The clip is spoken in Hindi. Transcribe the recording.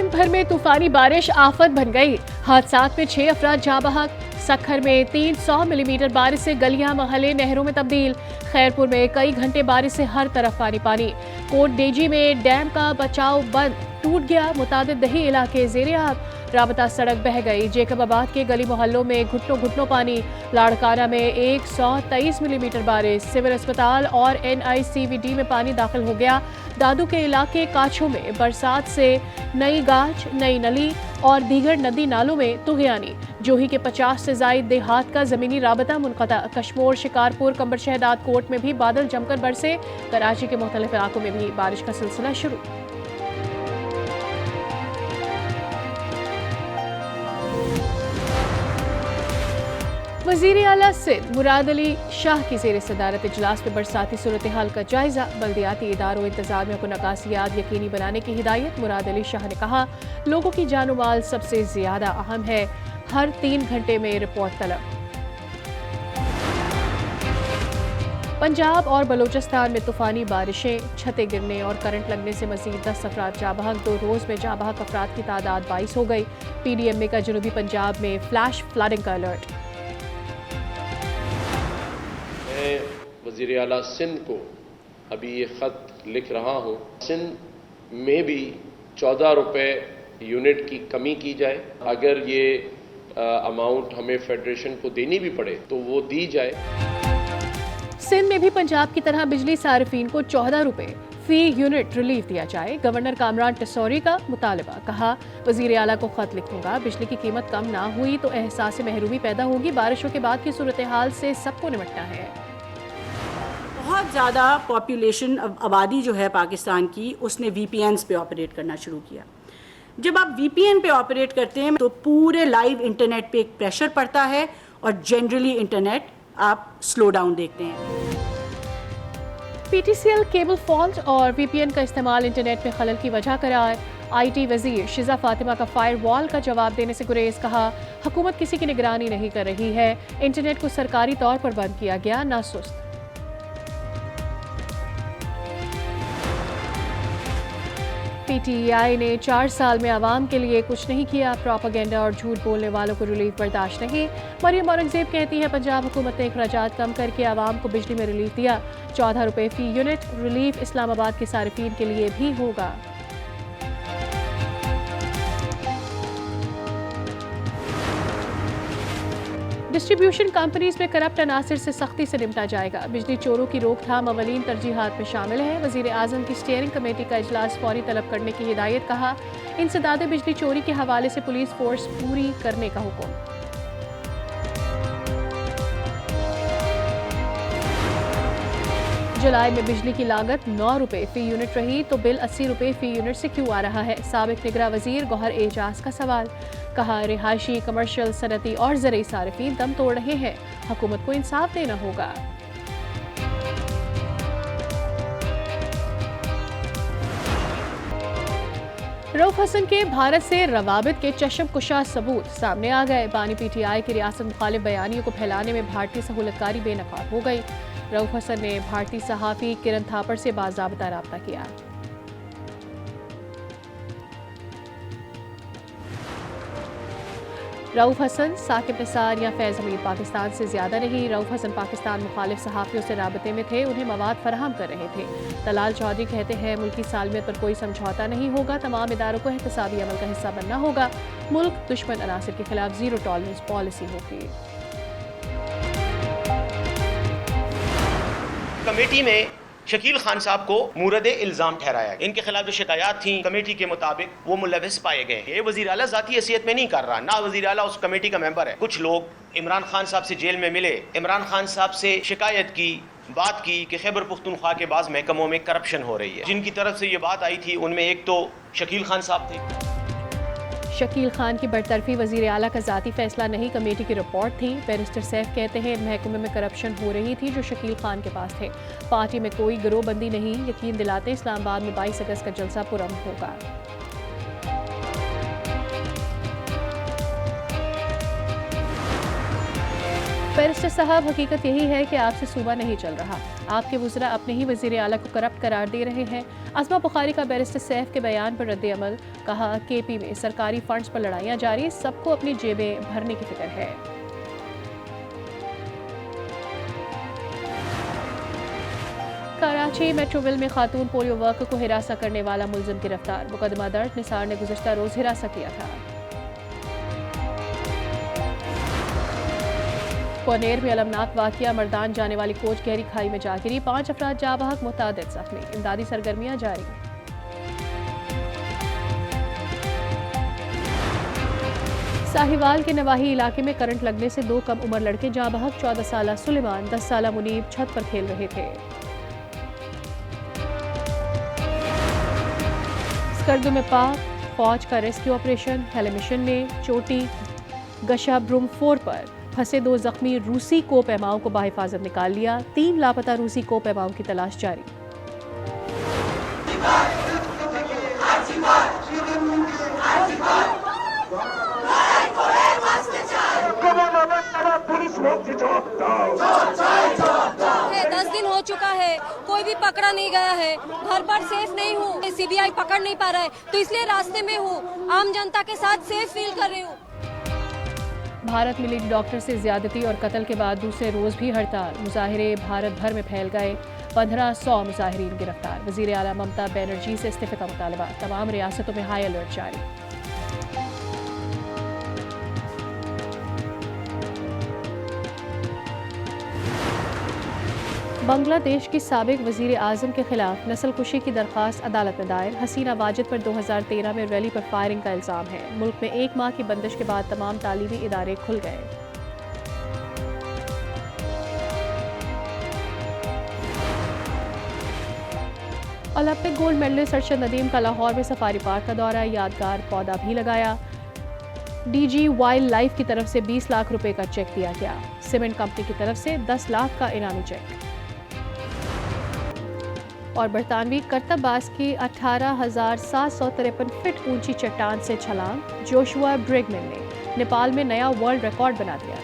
सिंध भर में तूफानी बारिश आफत बन गई। हादसात में 6 अफराद जाँ बहक। सखर में 300 मिलीमीटर बारिश से गलियां महले नहरों में तब्दील। खैरपुर में कई घंटे बारिश से हर तरफ पानी पानी। कोट डेजी में डैम का बचाव बंद टूट गया, मुतादिद दही इलाके जेरे आब। राबता सड़क बह गई। जेकबाबाद के गली मोहल्लों में घुटनों घुटनों पानी। लाड़काना में 123 मिलीमीटर बारिश। सिविल अस्पताल और NICVD में पानी दाखिल हो गया। दादू के इलाके काछों में बरसात से नई गाज, नई नली और दीगर नदी नालों में तुगयानी। जोही के 50 से जायद देहात का जमीनी राबता मुनक़ता। कशमोर, शिकारपुर, कंबर शहदाद कोट में भी बादल जमकर बरसे। कराची के मुख्तलिफ इलाकों में भी बारिश का सिलसिला शुरू। वज़ीर आला सिंध मुराद अली शाह की ज़ेर सदारत इजलास में बरसाती सूरत हाल का जायजा। बल्दियाती इदारों इंतजामिया को नकासियात यकीनी बनाने की हिदायत। मुराद अली शाह ने कहा, लोगों की जान माल सबसे ज्यादा अहम है। हर 3 घंटे में रिपोर्ट तलब। पंजाब और बलोचिस्तान में तूफानी बारिशें, छतें गिरने और करंट लगने से मजीद 10 अफराद जाँ बहक। 2 रोज में जाँ बहक अफराद की तादाद 22 हो गई। PDMA का जनूबी पंजाब में फ्लैश फ्लडिंग का अलर्ट। वज़ीर आला सिंध को अभी ये ख़त लिख रहा हूँ, सिंध में भी 14 रुपये यूनिट की कमी की जाए। अगर ये अमाउंट हमें फेडरेशन को देनी भी पड़े तो वो दी जाए। सिंध में भी पंजाब की तरह बिजली सार्फिन को 14 रुपये फी यूनिट रिलीफ दिया जाए। गवर्नर कामरान टिसौरी का मुतालबा। कहा, वज़ीर आला को खत लिखूंगा, बिजली की कीमत कम ना हुई तो एहसास महरूमी पैदा होगी। बारिशों के बाद की सूरत हाल से सबको निपटना है। बहुत ज़्यादा पॉपुलेशन आबादी जो है पाकिस्तान की, उसने VPNs पे ऑपरेट करना शुरू किया। जब आप VPN पे ऑपरेट करते हैं तो पूरे लाइव इंटरनेट पे एक प्रेशर पड़ता है और जनरली इंटरनेट आप स्लो डाउन देखते हैं। PTCL केबल फॉल्ट और VPN का इस्तेमाल इंटरनेट में खलल की वजह करार। IT वज़ीर शिजा फातिमा का फायरवॉल का जवाब देने से गुरेज। कहा, हुकूमत किसी की निगरानी नहीं कर रही है। इंटरनेट को सरकारी तौर पर बंद किया गया, ना सुस्त। PTI ने 4 साल में आवाम के लिए कुछ नहीं किया। प्रोपेगेंडा और झूठ बोलने वालों को रिलीफ बर्दाश्त नहीं। मरियम औरंगजेब कहती है, पंजाब हुकूमत ने अखराजात कम करके आवाम को बिजली में रिलीफ दिया। 14 रुपये फी यूनिट रिलीफ इस्लामाबाद के सारिफीन के लिए भी होगा। डिस्ट्रीब्यूशन कंपनीज में करप्ट अनासर से सख्ती से निपटा जाएगा। बिजली चोरों की रोकथाम अवलीन तरजीहात में शामिल है। वज़ीर आज़म की स्टीयरिंग कमेटी का इजलास फौरी तलब करने की हिदायत। कहा, इंसदादे बिजली चोरी के हवाले से पुलिस फोर्स पूरी करने का हुक्म। जुलाई में बिजली की लागत 9 रुपये फी यूनिट रही तो बिल 80 रुपये फी यूनिट से क्यों आ रहा है? साबिक निगरां वज़ीर गौहर एजाज का सवाल। कहा, रिहायशी, कमर्शियल, सनती और ज़रई सारिफीन दम तोड़ रहे हैं। हुकूमत को इंसाफ देना होगा। रऊफ हसन के भारत से रवाबित के चशम कुशा सबूत सामने आ गए। बानी PTI की रियासत मुखालिफ बयानियों को फैलाने में भारतीय सहूलतकारी बेनकाब हो गई। रऊफ हसन ने भारतीय सहाफ़ी किरण थापर से बाज़ाब्ता राब्ता किया। रऊफ हसन, साकिब निसार या फैज़ हमीद पाकिस्तान से ज़्यादा नहीं। रऊफ हसन पाकिस्तान मुखालिफ सहाफ़ियों से राबते में थे, उन्हें मवाद फराहम कर रहे थे। तलाल चौधरी कहते हैं, मुल्की सालमियत पर कोई समझौता नहीं होगा। तमाम इदारों को एहतसाबी अमल का हिस्सा बनना होगा। मुल्क दुश्मन अनासर के खिलाफ ज़ीरो टॉलरेंस पॉलिसी होगी। कमेटी में शकील खान साहब को मुरद इल्ज़ाम ठहराया। इनके खिलाफ जो शिकायत थी कमेटी के मुताबिक वो मुलविस पाए गए। ये वज़ीर आला ज़ाती हैसियत में नहीं कर रहा, ना वज़ीर आला उस कमेटी का मेंबर है। कुछ लोग इमरान खान साहब से जेल में मिले, इमरान खान साहब से शिकायत की, बात की कि खैबर पुख्तूनख्वा के बाज़ महकमों में करप्शन हो रही है। जिनकी तरफ से ये बात आई थी उनमें एक तो शकील खान साहब थे। शकील खान की बरतरफी वज़ीर आला का ज़ाती फैसला नहीं, कमेटी की रिपोर्ट थी। बैरिस्टर सैफ कहते हैं, महकमे में करप्शन हो रही थी जो शकील खान के पास थे। पार्टी में कोई गिरोहबंदी नहीं। यकीन दिलाते इस्लामाबाद में 22 अगस्त का जलसा पुरअमन होगा। बैरिस्टर साहब, हकीकत यही है कि आपसे सूबा नहीं चल रहा। आपके वज़रा अपने ही वज़ीर आला को करप्ट करार दे रहे हैं। अज़मा बुखारी का बैरिस्टर सैफ के बयान पर रद्द अमल। कहा, केपी में सरकारी फंड्स पर लड़ाइयाँ जारी, सबको अपनी जेबें भरने की फिक्र है। कराची मेट्रोविल में खातून पोलियो वर्कर को हिरासत करने वाला मुलजिम गिरफ्तार। मुकदमा दर्ज। निसार ने गुज़िश्ता रोज़ हिरासत लिया था। कोनेर में अलमनाक वाक़िया। मर्दान जाने वाली कोच गहरी खाई में जा गिरी। 5 अफराद जा बहक, मुतादिद जख्मी। इमदादी सरगर्मियां जारी। साहिवाल के नवाही इलाके में करंट लगने से 2 कम उम्र लड़के जा बहक। 14 साला सुलेमान, 10 साला मुनीब छत पर खेल रहे थे। स्कर्दू में पाक फौज का रेस्क्यू ऑपरेशन। हेली मिशन ने चोटी गशा ब्रूम 4 पर फंसे 2 जख्मी रूसी को पैमाओं को बाहिफाजत निकाल लिया। 3 लापता रूसी को पैमाओं की तलाश जारी। है 10 दिन हो चुका है, कोई भी पकड़ा नहीं गया है। घर पर सेफ नहीं हूँ, सीबीआई पकड़ नहीं पा रहा है, तो इसलिए रास्ते में हूँ। आम जनता के साथ सेफ फील कर रही हूँ। भारत में लेडी डॉक्टर से ज्यादती और कत्ल के बाद दूसरे रोज भी हड़ताल। मुजाहिरे भारत भर में फैल गए। 1500 मुजाहिरीन गिरफ्तार। वजीर आला ममता बनर्जी से इस्तीफे का मुतालबा। तमाम रियासतों में हाई अलर्ट जारी। बांग्लादेश की साबिक वजीर आजम के खिलाफ नस्ल कुशी की दरख्वास्त अदालत में दायर। हसीना वाजिद पर 2013 में रैली पर फायरिंग का इल्ज़ाम है। मुल्क में 1 माह की बंदिश के बाद तमाम तालीमी इदारे खुल गए। Olympic gold medallist Arshad Nadeem का लाहौर में सफारी पार्क का दौरा। यादगार पौधा भी लगाया। डीजी वाइल्ड लाइफ की तरफ से 20 लाख रुपए का चेक दिया गया। सीमेंट कंपनी की तरफ से 10 लाख का इनामी चेक। और बरतानवी करतबाज की 18,753 फीट ऊंची चट्टान से छलांग। जोशुआ ब्रिगमैन ने नेपाल में नया वर्ल्ड रिकॉर्ड बना दिया।